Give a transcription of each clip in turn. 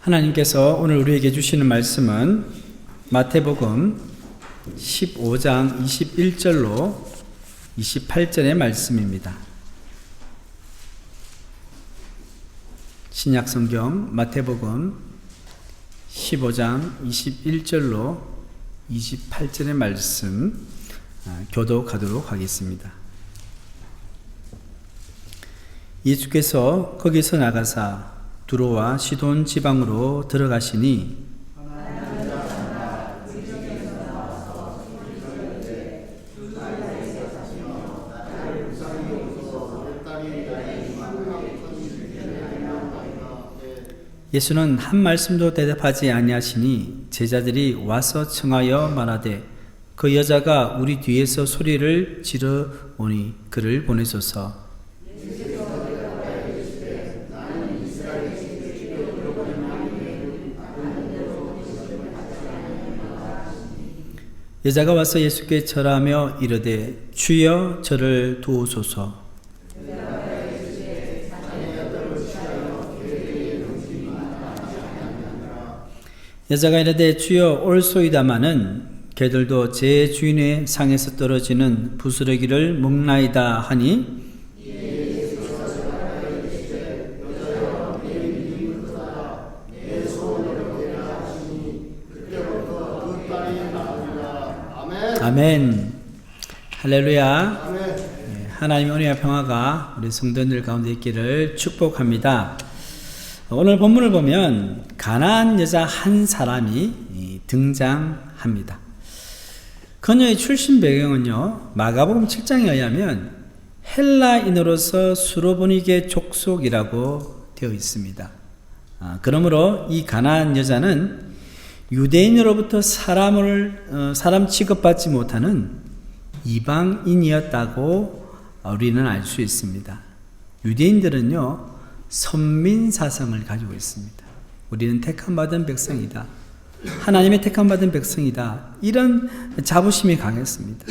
하나님께서 오늘 우리에게 주시는 말씀은 마태복음 15장 21절로 28절의 말씀입니다. 신약성경 마태복음 15장 21절로 28절의 말씀 교독하도록 하겠습니다. 예수께서 거기서 나가사 두로와 시돈 지방으로 들어가시니 예수는 한 말씀도 대답하지 아니하시니 제자들이 와서 청하여 말하되 그 여자가 우리 뒤에서 소리를 지르오니 그를 보내소서. 여자가 와서 예수께 절하며 이르되 주여 저를 도우소서. 여자가 이르되 주여 올소이다마는 개들도 제 주인의 상에서 떨어지는 부스러기를 먹나이다 하니 아멘. 할렐루야. 하나님의 은혜와 평화가 우리 성도들 가운데 있기를 축복합니다. 오늘 본문을 보면 가나안 여자 한 사람이 등장합니다. 그녀의 출신 배경은요, 마가복음 7장에 의하면 헬라인으로서 수로보니게 족속이라고 되어 있습니다. 그러므로 이 가나안 여자는 유대인으로부터 사람 취급받지 못하는 이방인이었다고 우리는 알 수 있습니다. 유대인들은요, 선민 사상을 가지고 있습니다. 우리는 택함받은 백성이다. 하나님의 택함받은 백성이다. 이런 자부심이 강했습니다.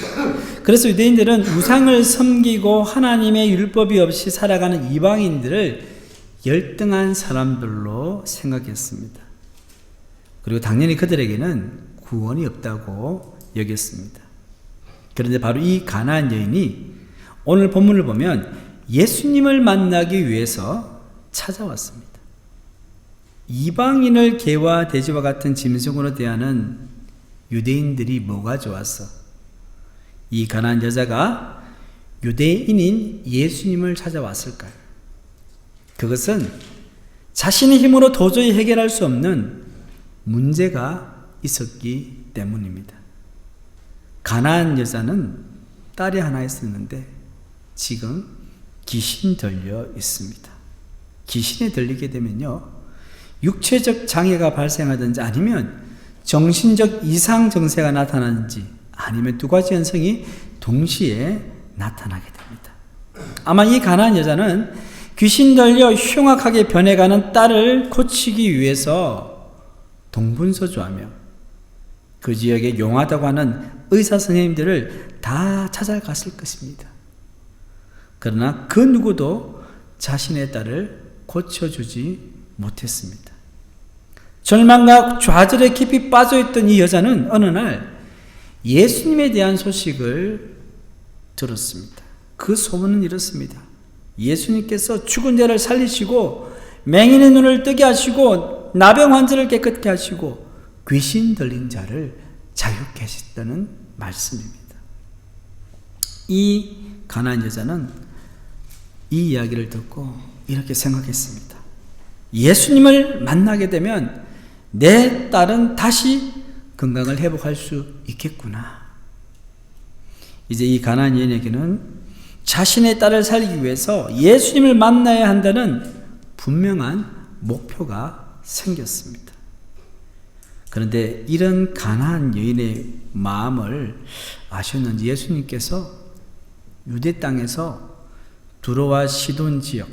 그래서 유대인들은 우상을 섬기고 하나님의 율법이 없이 살아가는 이방인들을 열등한 사람들로 생각했습니다. 그리고 당연히 그들에게는 구원이 없다고 여겼습니다. 그런데 바로 이 가나안 여인이 오늘 본문을 보면 예수님을 만나기 위해서 찾아왔습니다. 이방인을 개와 돼지와 같은 짐승으로 대하는 유대인들이 뭐가 좋았어? 이 가나안 여자가 유대인인 예수님을 찾아왔을까요? 그것은 자신의 힘으로 도저히 해결할 수 없는 문제가 있었기 때문입니다. 가나안 여자는 딸이 하나 있었는데 지금 귀신 들려 있습니다. 귀신에 들리게 되면요, 육체적 장애가 발생하든지 아니면 정신적 이상 증세가 나타나든지 아니면 두 가지 현상이 동시에 나타나게 됩니다. 아마 이 가나안 여자는 귀신 들려 흉악하게 변해가는 딸을 고치기 위해서 동분서주하며 그 지역에 용하다고 하는 의사 선생님들을 다 찾아갔을 것입니다. 그러나 그 누구도 자신의 딸을 고쳐주지 못했습니다. 절망과 좌절에 깊이 빠져있던 이 여자는 어느 날 예수님에 대한 소식을 들었습니다. 그 소문은 이렇습니다. 예수님께서 죽은 자를 살리시고 맹인의 눈을 뜨게 하시고 나병 환자를 깨끗게 하시고 귀신 들린 자를 자유케 하셨다는 말씀입니다. 이 가나안 여자는 이 이야기를 듣고 이렇게 생각했습니다. 예수님을 만나게 되면 내 딸은 다시 건강을 회복할 수 있겠구나. 이제 이 가나안 여인에게는 자신의 딸을 살리기 위해서 예수님을 만나야 한다는 분명한 목표가 생겼습니다. 그런데 이런 가나안 여인의 마음을 아셨는지 예수님께서 유대 땅에서 두로와 시돈 지역,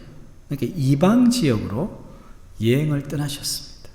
그러니까 이방 지역으로 여행을 떠나셨습니다.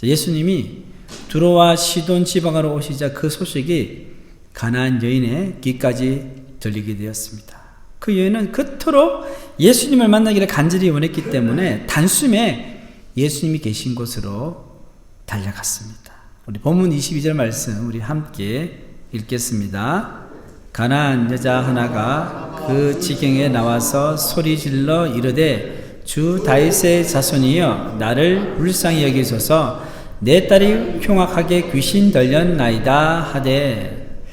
예수님이 두로와 시돈 지방으로 오시자 그 소식이 가나안 여인의 귀까지 들리게 되었습니다. 그 여인은 그토록 예수님을 만나기를 간절히 원했기 때문에 단숨에 예수님이 계신 곳으로 달려갔습니다. 우리 본문 22절 말씀 우리 함께 읽겠습니다. 가나안 여자 하나가 그 지경에 나와서 소리질러 이르되 주 다윗의 자손이여 나를 불쌍히 여기소서 내 딸이 흉악하게 귀신 들렸나이다 하되,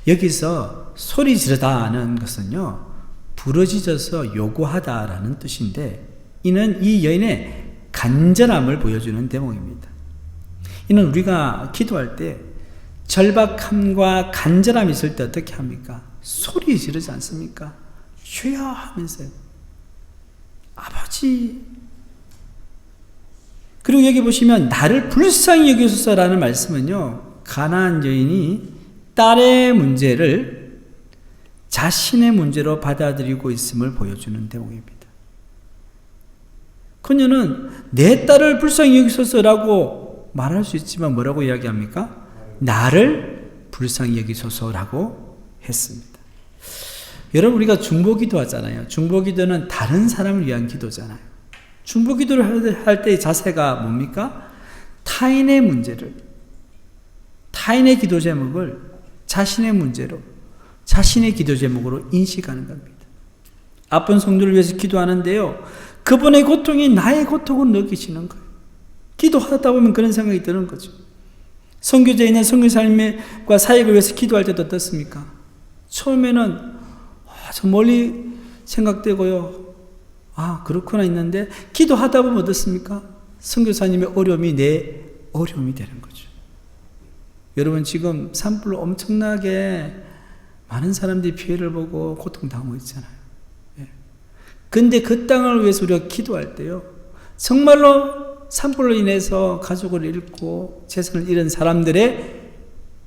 여기서 소리 지르다는 것은요 부르짖어서 요구하다라는 뜻인데, 이는 이 여인의 간절함을 보여주는 대목입니다. 이는 우리가 기도할 때 절박함과 간절함이 있을 때 어떻게 합니까? 소리 지르지 않습니까? 주여 하면서요. 아버지. 그리고 여기 보시면 나를 불쌍히 여기소서라는 말씀은요, 가나안 여인이 딸의 문제를 자신의 문제로 받아들이고 있음을 보여주는 대목입니다. 그녀는 내 딸을 불쌍히 여기소서라고 말할 수 있지만 뭐라고 이야기합니까? 나를 불쌍히 여기소서라고 했습니다. 여러분, 우리가 중보기도 하잖아요. 중보기도는 다른 사람을 위한 기도잖아요. 중보기도를 할 때의 자세가 뭡니까? 타인의 문제를, 타인의 기도 제목을 자신의 문제로, 자신의 기도 제목으로 인식하는 겁니다. 아픈 성도를 위해서 기도하는데요, 그분의 고통이 나의 고통을 느끼시는 거예요. 기도하다 보면 그런 생각이 드는 거죠. 선교제인은 선교사님과 사역을 위해서 기도할 때도 어떻습니까? 처음에는 저 멀리 생각되고요, 그렇구나 있는데, 기도하다 보면 어떻습니까? 선교사님의 어려움이 내 어려움이 되는 거죠. 여러분, 지금 산불로 엄청나게 많은 사람들이 피해를 보고 고통당하고 있잖아요. 근데 그 땅을 위해서 우리가 기도할 때요, 정말로 산불로 인해서 가족을 잃고 재산을 잃은 사람들의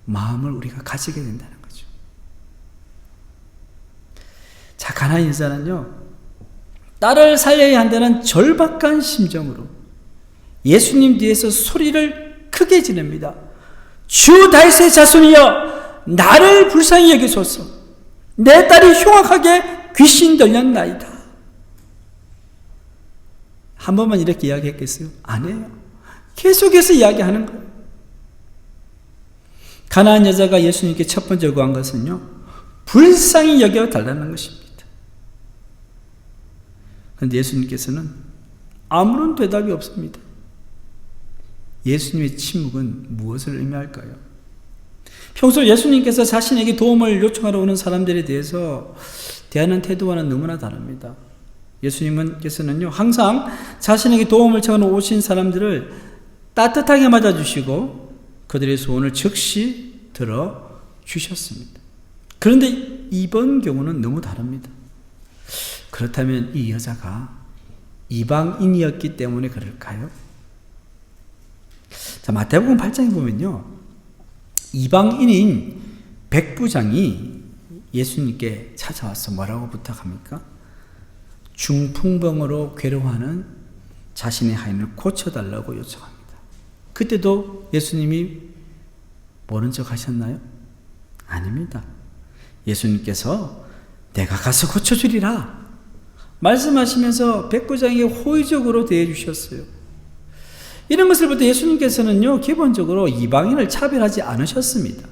마음을 우리가 가지게 된다는 거죠. 자, 가나안 여자는요, 딸을 살려야 한다는 절박한 심정으로 예수님 뒤에서 소리를 크게 지릅니다. 주 다윗의 자손이여 나를 불쌍히 여기소서. 내 딸이 흉악하게 귀신 들렸나이다. 한 번만 이렇게 이야기했겠어요? 아니에요. 계속해서 이야기하는 거예요. 가나안 여자가 예수님께 첫 번째 구한 것은요, 불쌍히 여겨달라는 것입니다. 그런데 예수님께서는 아무런 대답이 없습니다. 예수님의 침묵은 무엇을 의미할까요? 평소 예수님께서 자신에게 도움을 요청하러 오는 사람들에 대해서 대하는 태도와는 너무나 다릅니다. 예수님께서는요, 항상 자신에게 도움을 청하러 오신 사람들을 따뜻하게 맞아주시고 그들의 소원을 즉시 들어주셨습니다. 그런데 이번 경우는 너무 다릅니다. 그렇다면 이 여자가 이방인이었기 때문에 그럴까요? 자, 마태복음 8장에 보면요, 이방인인 백부장이 예수님께 찾아와서 뭐라고 부탁합니까? 중풍병으로 괴로워하는 자신의 하인을 고쳐달라고 요청합니다. 그때도 예수님이 모른 척 하셨나요? 아닙니다. 예수님께서 내가 가서 고쳐주리라 말씀하시면서 백부장에게 호의적으로 대해주셨어요. 이런 것을 볼 때 예수님께서는요, 기본적으로 이방인을 차별하지 않으셨습니다.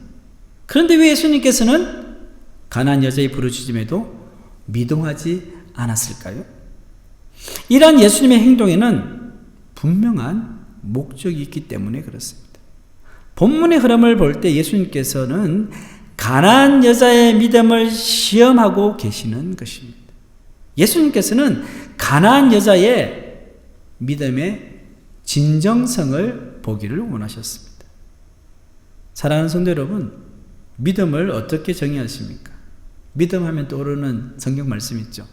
그런데 왜 예수님께서는 가나안 여자의 부르짖음에도 미동하지 않았을까요? 이러한 예수님의 행동에는 분명한 목적이 있기 때문에 그렇습니다. 본문의 흐름을 볼 때 예수님께서는 가나안 여자의 믿음을 시험하고 계시는 것입니다. 예수님께서는 가나안 여자의 믿음의 진정성을 보기를 원하셨습니다. 사랑하는 성도 여러분, 믿음을 어떻게 정의하십니까? 믿음하면 떠오르는 성경 말씀 있죠.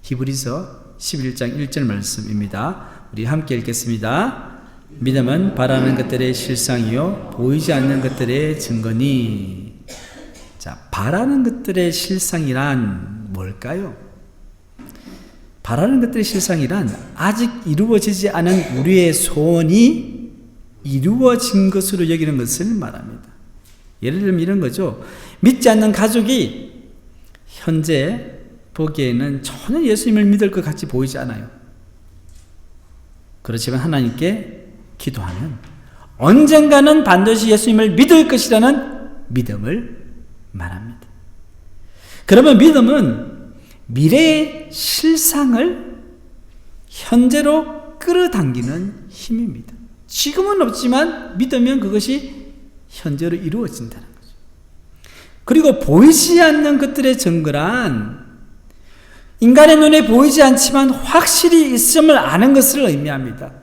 히브리서 11장 1절 말씀입니다. 우리 함께 읽겠습니다. 믿음은 바라는 것들의 실상이요 보이지 않는 것들의 증거니. 자, 바라는 것들의 실상이란 뭘까요? 바라는 것들의 실상이란 아직 이루어지지 않은 우리의 소원이 이루어진 것으로 여기는 것을 말합니다. 예를 들면 이런 거죠. 믿지 않는 가족이 현재 보기에는 전혀 예수님을 믿을 것 같이 보이지 않아요. 그렇지만 하나님께 기도하면 언젠가는 반드시 예수님을 믿을 것이라는 믿음을 말합니다. 그러면 믿음은 미래의 실상을 현재로 끌어당기는 힘입니다. 지금은 없지만 믿으면 그것이 현재로 이루어진다는 거죠. 그리고 보이지 않는 것들의 증거란 인간의 눈에 보이지 않지만 확실히 있음을 아는 것을 의미합니다.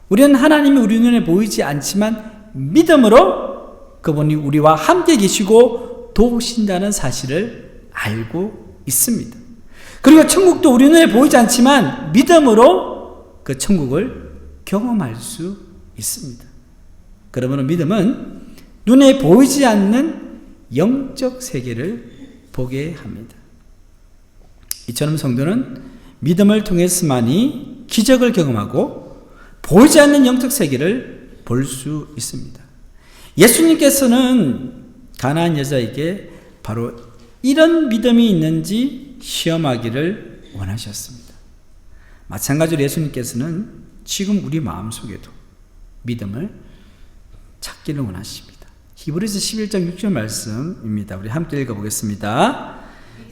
우리는 하나님이 우리 눈에 보이지 않지만 믿음으로 그분이 우리와 함께 계시고 도우신다는 사실을 알고 있습니다. 그리고 천국도 우리 눈에 보이지 않지만 믿음으로 그 천국을 경험할 수 있습니다. 그러므로 믿음은 눈에 보이지 않는 영적 세계를 보게 합니다. 이처럼 성도는 믿음을 통해서만이 기적을 경험하고 보이지 않는 영적 세계를 볼 수 있습니다. 예수님께서는 가나안 여자에게 바로 이런 믿음이 있는지 시험하기를 원하셨습니다. 마찬가지로 예수님께서는 지금 우리 마음속에도 믿음을 찾기를 원하십니다. 히브리서 11장 6절 말씀입니다. 우리 함께 읽어보겠습니다.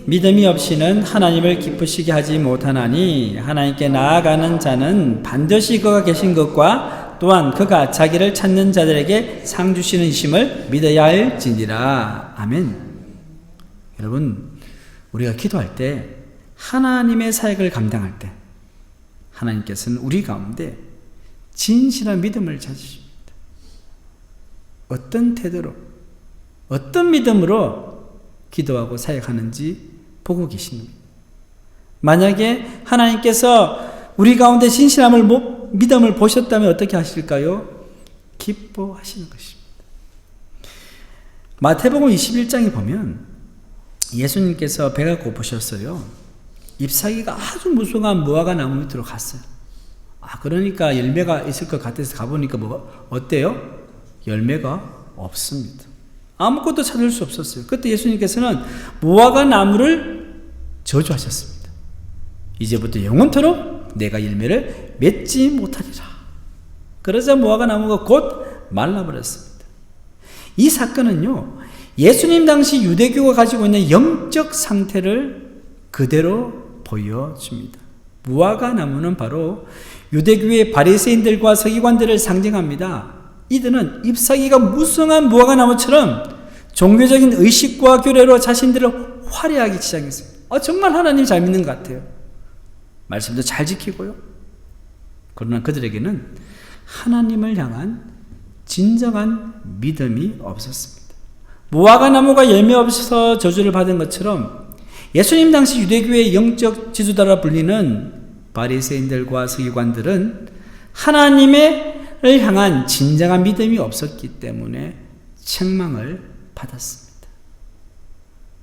믿음이 없이는 하나님을 기쁘시게 하지 못하나니 하나님께 나아가는 자는 반드시 그가 계신 것과 또한 그가 자기를 찾는 자들에게 상 주시는 이심을 믿어야 할지니라. 아멘. 여러분, 우리가 기도할 때 하나님의 사역을 감당할 때 하나님께서는 우리 가운데 진실한 믿음을 찾으십니다. 어떤 태도로, 어떤 믿음으로 기도하고 사역하는지 보고 계십니다. 만약에 하나님께서 우리 가운데 진실함을 믿음을 보셨다면 어떻게 하실까요? 기뻐하시는 것입니다. 마태복음 21장에 보면 예수님께서 배가 고프셨어요. 잎사귀가 아주 무성한 무화과 나무 밑으로 갔어요. 그러니까 열매가 있을 것 같아서 가보니까 어때요? 열매가 없습니다. 아무것도 찾을 수 없었어요. 그때 예수님께서는 무화과 나무를 저주하셨습니다. 이제부터 영원토록 내가 열매를 맺지 못하리라. 그러자 무화과 나무가 곧 말라버렸습니다. 이 사건은요, 예수님 당시 유대교가 가지고 있는 영적 상태를 그대로 보여줍니다. 무화과 나무는 바로 유대교의 바리새인들과 서기관들을 상징합니다. 이들은 잎사귀가 무성한 무화과 나무처럼 종교적인 의식과 교례로 자신들을 화려하게 치장했습니다. 정말 하나님 잘 믿는 것 같아요. 말씀도 잘 지키고요. 그러나 그들에게는 하나님을 향한 진정한 믿음이 없었습니다. 무화과 나무가 열매 없어서 저주를 받은 것처럼 예수님 당시 유대교의 영적 지도자라 불리는 바리새인들과 서기관들은 하나님을 향한 진정한 믿음이 없었기 때문에 책망을 받았습니다.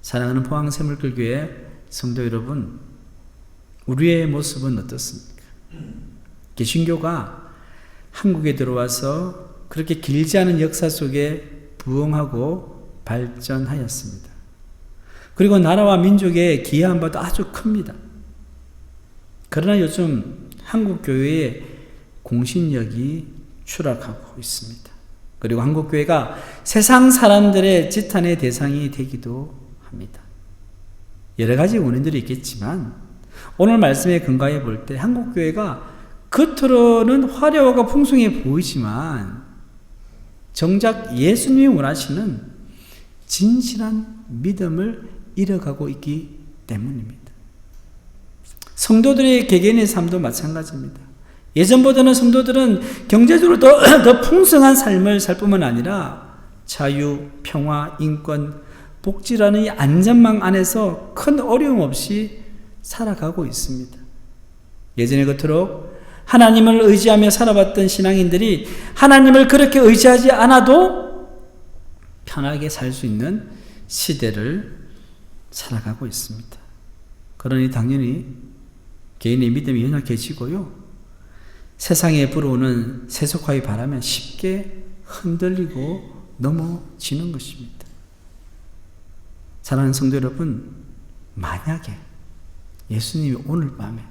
사랑하는 포항샘물교회 성도 여러분, 우리의 모습은 어떻습니까? 개신교가 한국에 들어와서 그렇게 길지 않은 역사 속에 부흥하고 발전하였습니다. 그리고 나라와 민족의 기여한 바도 아주 큽니다. 그러나 요즘 한국 교회의 공신력이 추락하고 있습니다. 그리고 한국 교회가 세상 사람들의 지탄의 대상이 되기도 합니다. 여러 가지 원인들이 있겠지만 오늘 말씀에 근거해 볼 때 한국 교회가 겉으로는 화려하고 풍성해 보이지만 정작 예수님이 원하시는 진실한 믿음을 잃어가고 있기 때문입니다. 성도들의 개개인의 삶도 마찬가지입니다. 예전보다는 성도들은 경제적으로 더 풍성한 삶을 살 뿐만 아니라 자유, 평화, 인권, 복지라는 이 안전망 안에서 큰 어려움 없이 살아가고 있습니다. 예전에 그토록 하나님을 의지하며 살아왔던 신앙인들이 하나님을 그렇게 의지하지 않아도 편하게 살 수 있는 시대를 살아가고 있습니다. 그러니 당연히 개인의 믿음이 연약해지고요. 세상에 불어오는 세속화의 바람에 쉽게 흔들리고 넘어지는 것입니다. 사랑하는 성도 여러분, 만약에 예수님이 오늘 밤에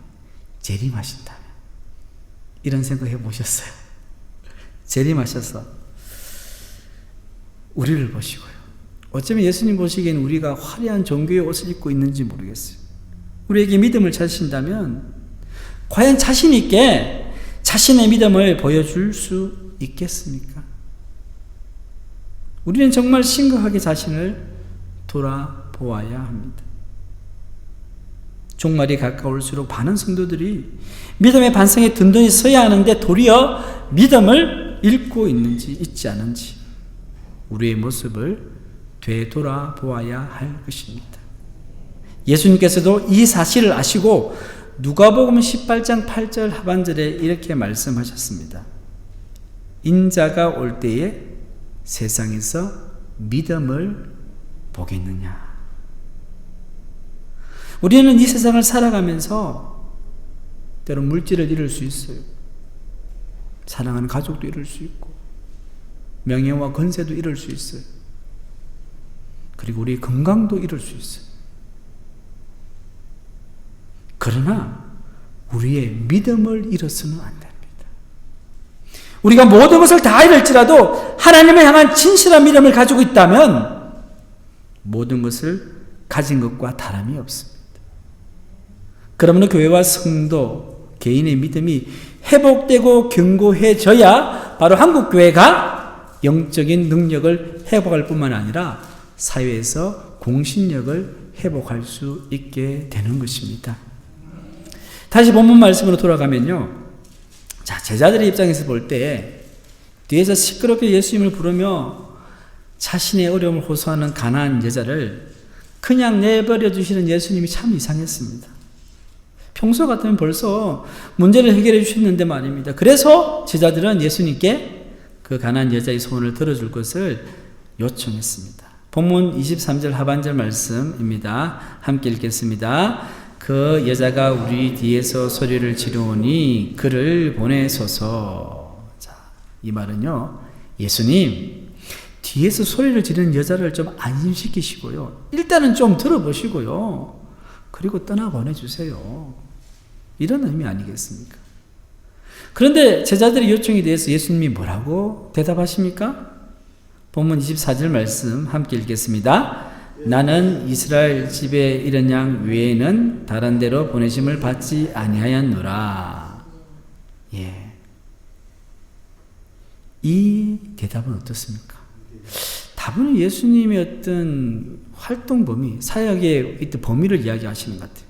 재림하신다면 이런 생각 해보셨어요? 재림하셔서 우리를 보시고요. 어쩌면 예수님 보시기엔 우리가 화려한 종교의 옷을 입고 있는지 모르겠어요. 우리에게 믿음을 찾으신다면 과연 자신 있게 자신의 믿음을 보여줄 수 있겠습니까? 우리는 정말 심각하게 자신을 돌아보아야 합니다. 종말이 가까울수록 많은 성도들이 믿음의 반성에 든든히 서야 하는데 도리어 믿음을 잃고 있는지 잊지 않은지 우리의 모습을 되돌아보아야 할 것입니다. 예수님께서도 이 사실을 아시고 누가복음 18장 8절 하반절에 이렇게 말씀하셨습니다. 인자가 올 때에 세상에서 믿음을 보겠느냐. 우리는 이 세상을 살아가면서 때론 물질을 잃을 수 있어요. 사랑하는 가족도 잃을 수 있고 명예와 권세도 잃을 수 있어요. 그리고 우리 건강도 잃을 수 있어요. 그러나 우리의 믿음을 잃어서는 안 됩니다. 우리가 모든 것을 다 잃을지라도 하나님을 향한 진실한 믿음을 가지고 있다면 모든 것을 가진 것과 다름이 없습니다. 그러므로 교회와 성도, 개인의 믿음이 회복되고 견고해져야 바로 한국교회가 영적인 능력을 회복할 뿐만 아니라 사회에서 공신력을 회복할 수 있게 되는 것입니다. 다시 본문 말씀으로 돌아가면요. 자, 제자들의 입장에서 볼 때 뒤에서 시끄럽게 예수님을 부르며 자신의 어려움을 호소하는 가난한 여자를 그냥 내버려 두시는 예수님이 참 이상했습니다. 평소 같으면 벌써 문제를 해결해 주셨는데 말입니다. 그래서 제자들은 예수님께 그 가난한 여자의 소원을 들어줄 것을 요청했습니다. 본문 23절 하반절 말씀입니다. 함께 읽겠습니다. 그 여자가 우리 뒤에서 소리를 지르오니 그를 보내소서. 자, 이 말은요, 예수님 뒤에서 소리를 지르는 여자를 좀 안심시키시고요, 일단은 좀 들어보시고요, 그리고 떠나 보내주세요. 이런 의미 아니겠습니까? 그런데 제자들의 요청에 대해서 예수님이 뭐라고 대답하십니까? 본문 24절 말씀 함께 읽겠습니다. 나는 이스라엘 집에 이른 양 외에는 다른 데로 보내심을 받지 아니하였노라. 예. 이 대답은 어떻습니까? 다분히 예수님의 어떤 활동 범위, 사역의 어떤 범위를 이야기하시는 것 같아요.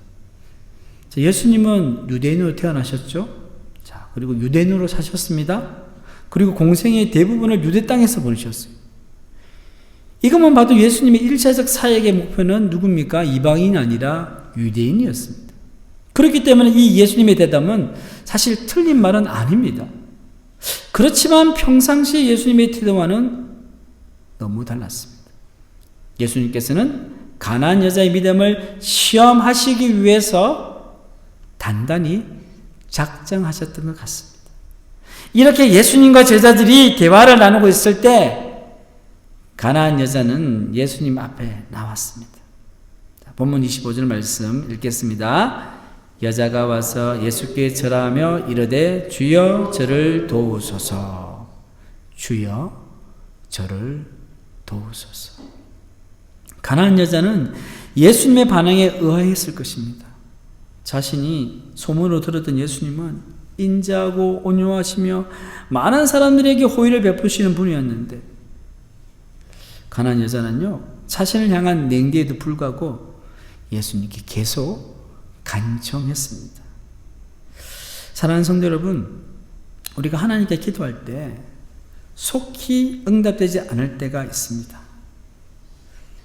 자, 예수님은 유대인으로 태어나셨죠. 자, 그리고 유대인으로 사셨습니다. 그리고 공생의 대부분을 유대 땅에서 보내셨어요. 이것만 봐도 예수님의 1차적 사역의 목표는 누굽니까? 이방인이 아니라 유대인이었습니다. 그렇기 때문에 이 예수님의 대답은 사실 틀린 말은 아닙니다. 그렇지만 평상시 예수님의 태도와는 너무 달랐습니다. 예수님께서는 가난한 여자의 믿음을 시험하시기 위해서 단단히 작정하셨던 것 같습니다. 이렇게 예수님과 제자들이 대화를 나누고 있을 때 가난한 여자는 예수님 앞에 나왔습니다. 본문 25절 말씀 읽겠습니다. 여자가 와서 예수께 절하며 이르되 주여 저를 도우소서. 주여 저를 도우소서. 가난한 여자는 예수님의 반응에 의아했을 것입니다. 자신이 소문으로 들었던 예수님은 인자하고 온유하시며 많은 사람들에게 호의를 베푸시는 분이었는데 가난한 여자는요, 자신을 향한 냉기에도 불구하고 예수님께 계속 간청했습니다. 사랑하는 성도 여러분, 우리가 하나님께 기도할 때 속히 응답되지 않을 때가 있습니다.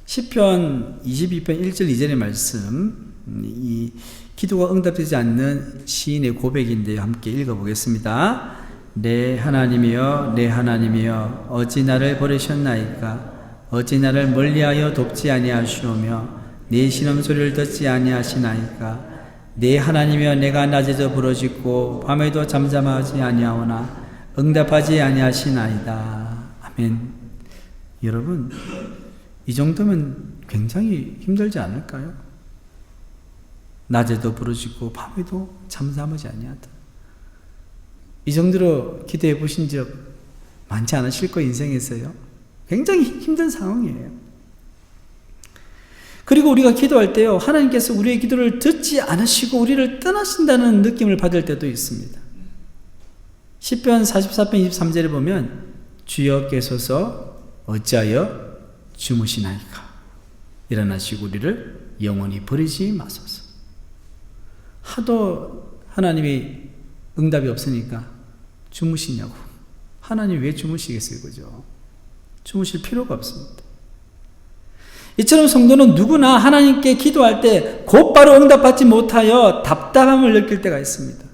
시편 22편 1절 2절의 말씀, 이 기도가 응답되지 않는 시인의 고백인데요. 함께 읽어보겠습니다. 내 하나님이여 내 하나님이여 어찌 나를 버리셨나이까? 어찌 나를 멀리하여 돕지 아니하시오며 내 신음소리를 듣지 아니하시나이까? 내 하나님이여 내가 낮에도 부르짖고 밤에도 잠잠하지 아니하오나 응답하지 아니하시나이다. 아멘. 여러분, 이 정도면 굉장히 힘들지 않을까요? 낮에도 부르짖고 밤에도 잠잠하지 아니하다. 이 정도로 기도해 보신 적 많지 않으실 거예요, 인생에서요. 굉장히 힘든 상황이에요. 그리고 우리가 기도할 때요, 하나님께서 우리의 기도를 듣지 않으시고 우리를 떠나신다는 느낌을 받을 때도 있습니다. 시편 44편 23절에 보면 주여 깨소서 어찌하여 주무시나이까 일어나시고 우리를 영원히 버리지 마소서. 하도 하나님이 응답이 없으니까 주무시냐고. 하나님 왜 주무시겠어요, 그죠? 주무실 필요가 없습니다. 이처럼 성도는 누구나 하나님께 기도할 때 곧바로 응답받지 못하여 답답함을 느낄 때가 있습니다.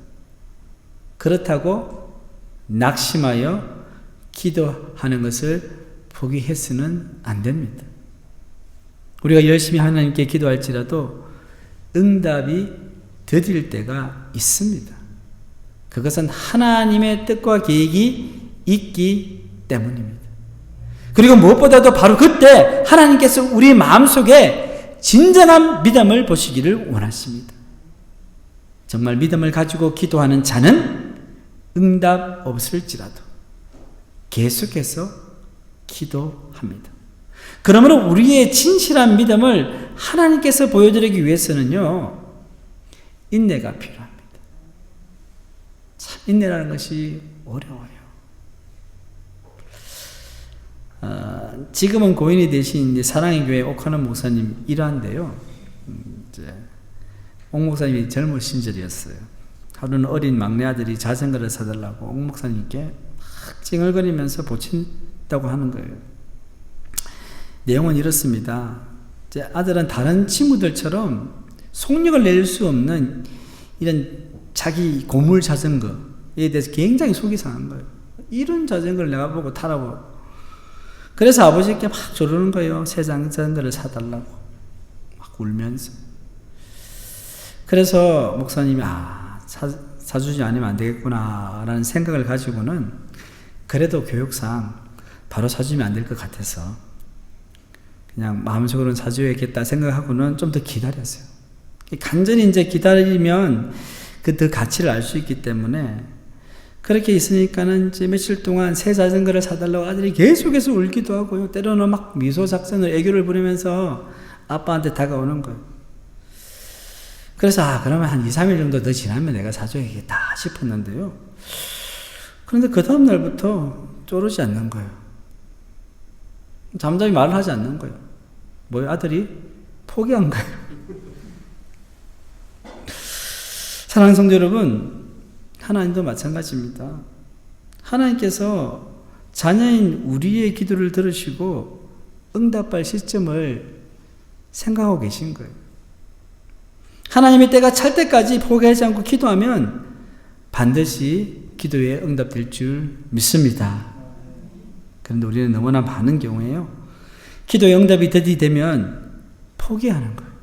그렇다고 낙심하여 기도하는 것을 포기해서는 안 됩니다. 우리가 열심히 하나님께 기도할지라도 응답이 더딜 때가 있습니다. 그것은 하나님의 뜻과 계획이 있기 때문입니다. 그리고 무엇보다도 바로 그때 하나님께서 우리 마음속에 진정한 믿음을 보시기를 원하십니다. 정말 믿음을 가지고 기도하는 자는 응답 없을지라도 계속해서 기도합니다. 그러므로 우리의 진실한 믿음을 하나님께서 보여드리기 위해서는요, 인내가 필요합니다. 참 인내라는 것이 어려워요. 지금은 고인이 되신 사랑의 교회 옥하는 목사님 일화인데요. 옥 목사님이 젊으신 시절이었어요. 하루는 어린 막내 아들이 자전거를 사달라고 옥 목사님께 막 찡얼거리면서 보친다고 하는 거예요. 내용은 이렇습니다. 아들은 다른 친구들처럼 속력을 낼 수 없는 이런 자기 고물 자전거에 대해서 굉장히 속이 상한 거예요. 이런 자전거를 내가 보고 타라고. 그래서 아버지께 막 조르는 거예요. 새 자전거를 사달라고. 막 울면서. 그래서 목사님이 사주지 않으면 안 되겠구나 라는 생각을 가지고는 그래도 교육상 바로 사주면 안 될 것 같아서 그냥 마음속으로는 사줘야겠다 생각하고는 좀 더 기다렸어요. 간절히 이제 기다리면 그 더 가치를 알 수 있기 때문에 그렇게 있으니까는 이제 며칠 동안 새 자전거를 사달라고 아들이 계속해서 울기도 하고요. 때로는 막 미소 작전을 애교를 부리면서 아빠한테 다가오는 거예요. 그래서 그러면 한 2, 3일 정도 더 지나면 내가 사줘야겠다 싶었는데요. 그런데 그 다음 날부터 쪼르지 않는 거예요. 잠잠히 말을 하지 않는 거예요. 뭐예요? 아들이 포기한 거예요. 사랑하는 성도 여러분, 하나님도 마찬가지입니다. 하나님께서 자녀인 우리의 기도를 들으시고 응답할 시점을 생각하고 계신 거예요. 하나님의 때가 찰 때까지 포기하지 않고 기도하면 반드시 기도에 응답될 줄 믿습니다. 그런데 우리는 너무나 많은 경우에요, 기도의 응답이 되면 포기하는 거예요.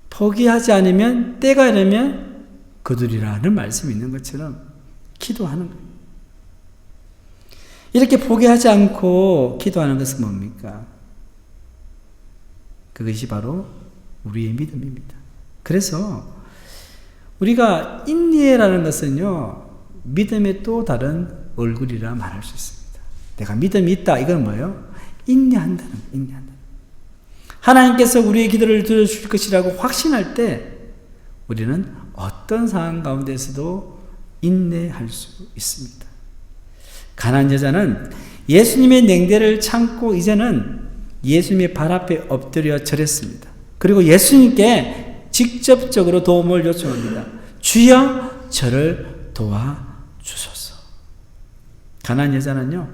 포기하지 않으면 때가 이르면 거두리라는 말씀이 있는 것처럼 기도하는 거예요. 이렇게 포기하지 않고 기도하는 것은 뭡니까? 그것이 바로 우리의 믿음입니다. 그래서 우리가 인내라는 것은요, 믿음의 또 다른 얼굴이라 말할 수 있습니다. 내가 믿음이 있다, 이건 뭐예요? 인내한다는 거예요. 인내한다. 하나님께서 우리의 기도를 들어주실 것이라고 확신할 때 우리는 어떤 상황 가운데서도 인내할 수 있습니다. 가난한 여자는 예수님의 냉대를 참고 이제는 예수님의 발 앞에 엎드려 절했습니다. 그리고 예수님께 직접적으로 도움을 요청합니다. 주여, 저를 도와주소서. 가난한 여자는요,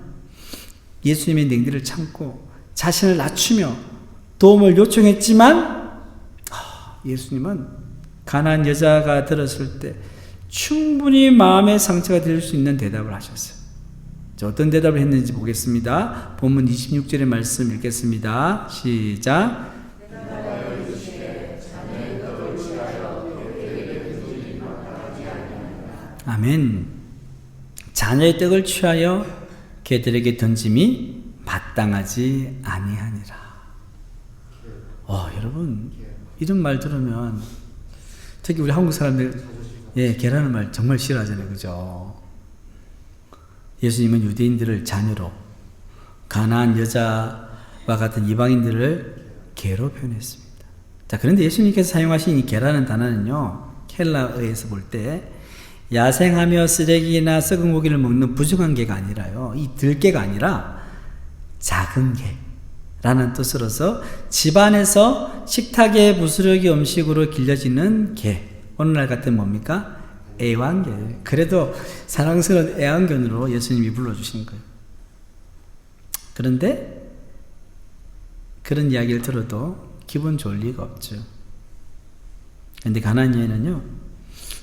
예수님의 냉대를 참고 자신을 낮추며 도움을 요청했지만 예수님은 가난한 여자가 들었을 때 충분히 마음의 상처가 될 수 있는 대답을 하셨어요. 어떤 대답을 했는지 보겠습니다. 본문 26절의 말씀 읽겠습니다. 시작. 아멘. 자녀의 떡을 취하여 개들에게 던짐이 마땅하지 아니하니라. 여러분, 이런 말 들으면 특히 우리 한국 사람들, 예, 계라는 말 정말 싫어하잖아요. 그죠? 예수님은 유대인들을 자녀로, 가나안 여자와 같은 이방인들을 개로 표현했습니다. 자, 그런데 예수님께서 사용하신 이 개라는 단어는요, 헬라어에서 볼 때 야생하며 쓰레기나 썩은 고기를 먹는 부정한 개가 아니라요, 이 들개가 아니라 작은 개라는 뜻으로서 집안에서 식탁에 부스러기 음식으로 길려지는 개, 오늘날 같은 뭡니까? 애완견. 그래도 사랑스러운 애완견으로 예수님이 불러주신 거예요. 그런데 그런 이야기를 들어도 기분 좋을 리가 없죠. 그런데 가나안 여인은요,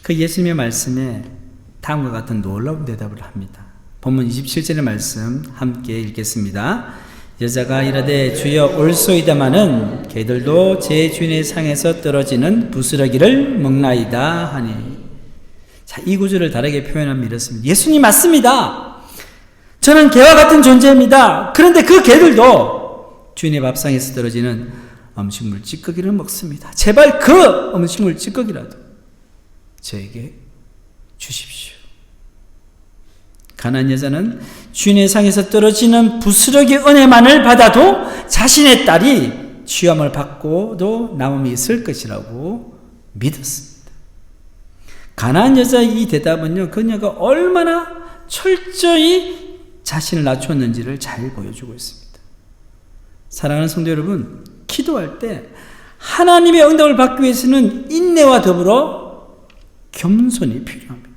그 예수님의 말씀에 다음과 같은 놀라운 대답을 합니다. 본문 27절의 말씀 함께 읽겠습니다. 여자가 이르되 주여 올소이다마는 개들도 제 주인의 상에서 떨어지는 부스러기를 먹나이다 하니. 자, 이 구절을 다르게 표현하면 이렇습니다. 예수님 맞습니다. 저는 개와 같은 존재입니다. 그런데 그 개들도 주인의 밥상에서 떨어지는 음식물 찌꺼기를 먹습니다. 제발 그 음식물 찌꺼기라도 저에게 주십시오. 가나안 여자는 주인의 상에서 떨어지는 부스러기 은혜만을 받아도 자신의 딸이 취함을 받고도 남음이 있을 것이라고 믿었습니다. 가나안 여자의 이 대답은요, 그녀가 얼마나 철저히 자신을 낮췄는지를 잘 보여주고 있습니다. 사랑하는 성도 여러분, 기도할 때 하나님의 응답을 받기 위해서는 인내와 더불어 겸손이 필요합니다.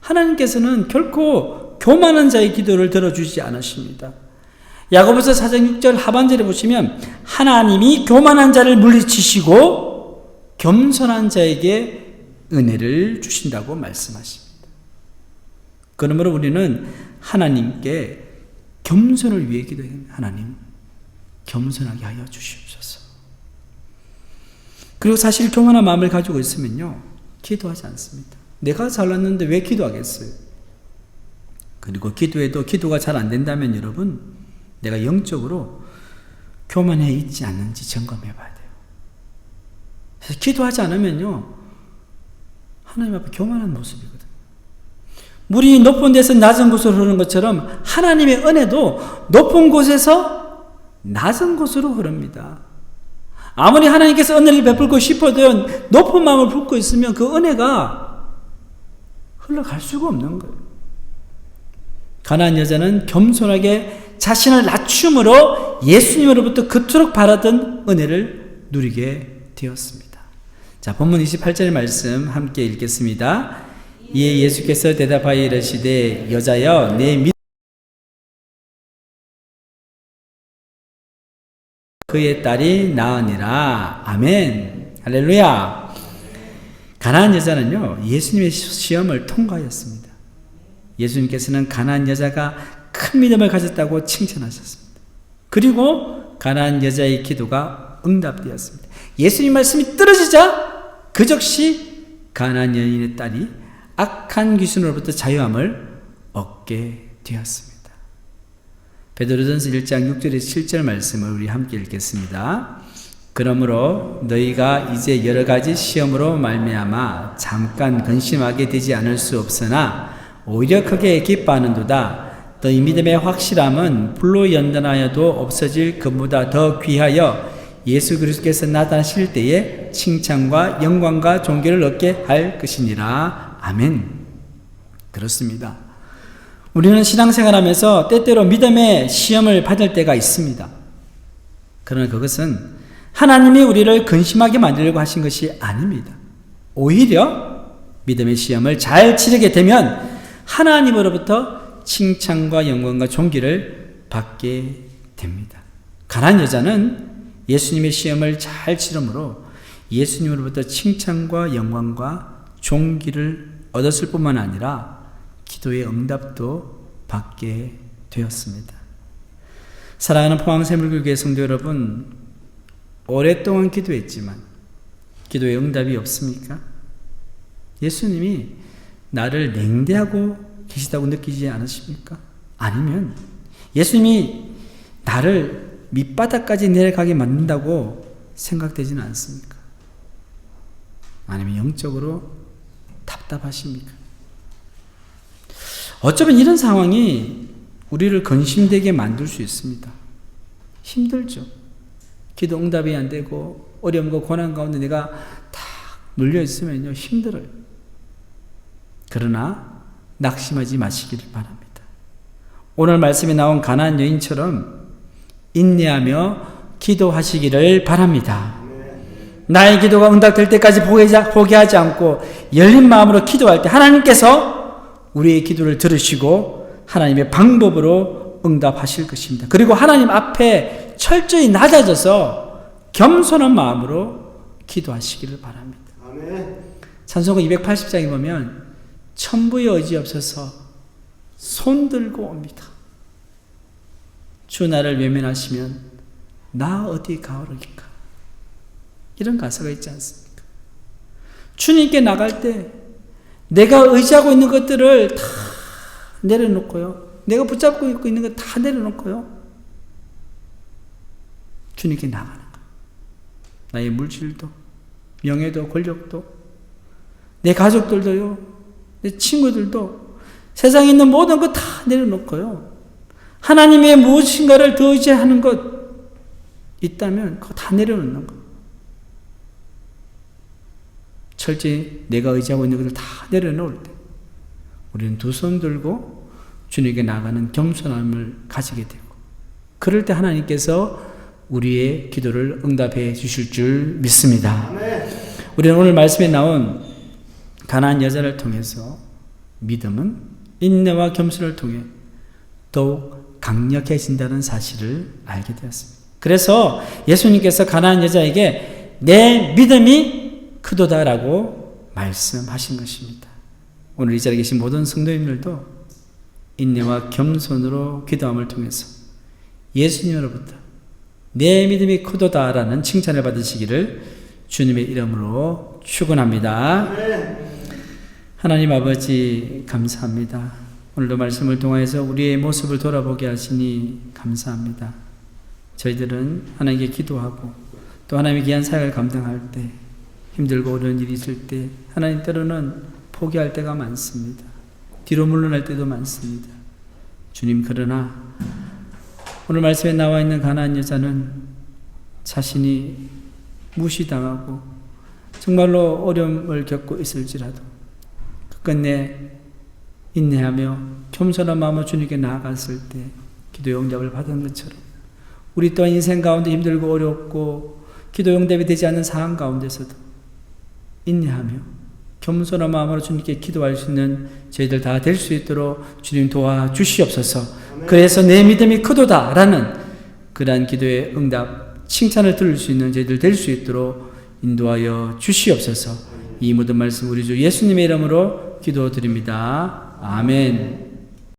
하나님께서는 결코 교만한 자의 기도를 들어주지 않으십니다. 야고보서 4장 6절 하반절에 보시면 하나님이 교만한 자를 물리치시고 겸손한 자에게 은혜를 주신다고 말씀하십니다. 그러므로 우리는 하나님께 겸손을 위해 기도합니다. 하나님, 겸손하게 하여 주시옵소서. 그리고 사실 교만한 마음을 가지고 있으면요, 기도하지 않습니다. 내가 잘났는데 왜 기도하겠어요? 그리고 기도해도 기도가 잘 안 된다면 여러분, 내가 영적으로 교만해 있지 않는지 점검해 봐야 돼요. 그래서 기도하지 않으면요, 하나님 앞에 교만한 모습이거든요. 물이 높은 데서 낮은 곳으로 흐르는 것처럼 하나님의 은혜도 높은 곳에서 낮은 곳으로 흐릅니다. 아무리 하나님께서 은혜를 베풀고 싶어도 높은 마음을 품고 있으면 그 은혜가 흘러갈 수가 없는 거예요. 가나안 여자는 겸손하게 자신을 낮춤으로 예수님으로부터 그토록 바라던 은혜를 누리게 되었습니다. 자, 본문 28절의 말씀 함께 읽겠습니다. 이에 예수께서 대답하여 이르시되 여자여 내 믿음 그의 딸이 나으니라. 아멘. 할렐루야. 가나안 여자는요, 예수님의 시험을 통과하였습니다. 예수님께서는 가나안 여자가 큰 믿음을 가졌다고 칭찬하셨습니다. 그리고 가나안 여자의 기도가 응답되었습니다. 예수님 말씀이 떨어지자 그 즉시 가나안 여인의 딸이 악한 귀신으로부터 자유함을 얻게 되었습니다. 베드로전서 1장 6절에서 7절 말씀을 우리 함께 읽겠습니다. 그러므로 너희가 이제 여러 가지 시험으로 말미암아 잠깐 근심하게 되지 않을 수 없으나 오히려 크게 기뻐하는도다. 너희 믿음의 확실함은 불로 연단하여도 없어질 것보다 더 귀하여 예수 그리스도께서 나타나실 때에 칭찬과 영광과 존귀를 얻게 할 것이니라. 아멘. 그렇습니다. 우리는 신앙생활하면서 때때로 믿음의 시험을 받을 때가 있습니다. 그러나 그것은 하나님이 우리를 근심하게 만들려고 하신 것이 아닙니다. 오히려 믿음의 시험을 잘 치르게 되면 하나님으로부터 칭찬과 영광과 존귀를 받게 됩니다. 가나안 여자는 예수님의 시험을 잘 치름으로 예수님으로부터 칭찬과 영광과 존귀를 얻었을 뿐만 아니라 기도의 응답도 받게 되었습니다. 사랑하는 포항샘물교회 성도 여러분, 오랫동안 기도했지만 기도의 응답이 없습니까? 예수님이 나를 냉대하고 계시다고 느끼지 않으십니까? 아니면 예수님이 나를 밑바닥까지 내려가게 만든다고 생각되지는 않습니까? 아니면 영적으로 답답하십니까? 어쩌면 이런 상황이 우리를 근심되게 만들 수 있습니다. 힘들죠. 기도 응답이 안 되고 어려움과 고난 가운데 내가 다 눌려 있으면요 힘들어요. 그러나 낙심하지 마시기를 바랍니다. 오늘 말씀에 나온 가나안 여인처럼 인내하며 기도하시기를 바랍니다. 나의 기도가 응답될 때까지 포기하지 않고 열린 마음으로 기도할 때 하나님께서 우리의 기도를 들으시고 하나님의 방법으로 응답하실 것입니다. 그리고 하나님 앞에 철저히 낮아져서 겸손한 마음으로 기도하시기를 바랍니다. 찬송가 280장에 보면 천부의 의지 없어서 손 들고 옵니다. 주 나를 외면하시면 나 어디 가오르기까? 이런 가사가 있지 않습니까? 주님께 나갈 때 내가 의지하고 있는 것들을 다 내려놓고요. 내가 붙잡고 있는 것 다 내려놓고요. 주님께 나가는 것. 나의 물질도, 명예도, 권력도, 내 가족들도요, 내 친구들도, 세상에 있는 모든 것 다 내려놓고요. 하나님의 무엇인가를 더 의지하는 것 있다면 그거 다 내려놓는 것. 철저히 내가 의지하고 있는 것을 다 내려놓을 때 우리는 두 손 들고 주님께 나가는 겸손함을 가지게 되고 그럴 때 하나님께서 우리의 기도를 응답해 주실 줄 믿습니다. 우리는 오늘 말씀에 나온 가나안 여자를 통해서 믿음은 인내와 겸손을 통해 더욱 강력해진다는 사실을 알게 되었습니다. 그래서 예수님께서 가나안 여자에게 내 믿음이 크도다라고 말씀하신 것입니다. 오늘 이 자리에 계신 모든 성도님들도 인내와 겸손으로 기도함을 통해서 예수님으로부터 내 믿음이 크도다라는 칭찬을 받으시기를 주님의 이름으로 축원합니다. 하나님 아버지 감사합니다. 오늘도 말씀을 통하여서 우리의 모습을 돌아보게 하시니 감사합니다. 저희들은 하나님께 기도하고 또 하나님의 귀한 사역을 감당할 때 힘들고 어려운 일이 있을 때 하나님 때로는 포기할 때가 많습니다. 뒤로 물러날 때도 많습니다. 주님 그러나 오늘 말씀에 나와 있는 가나안 여자는 자신이 무시당하고 정말로 어려움을 겪고 있을지라도 끝내 인내하며 겸손한 마음으로 주님께 나아갔을 때 기도의 응답을 받은 것처럼 우리 또한 인생 가운데 힘들고 어렵고 기도의 응답이 되지 않는 상황 가운데서도 인내하며 겸손한 마음으로 주님께 기도할 수 있는 저희들 다 될 수 있도록 주님 도와주시옵소서. 그래서 내 믿음이 크도다라는 그러한 기도의 응답 칭찬을 들을 수 있는 저희들 될 수 있도록 인도하여 주시옵소서. 이 모든 말씀 우리 주 예수님의 이름으로 기도드립니다. 아멘.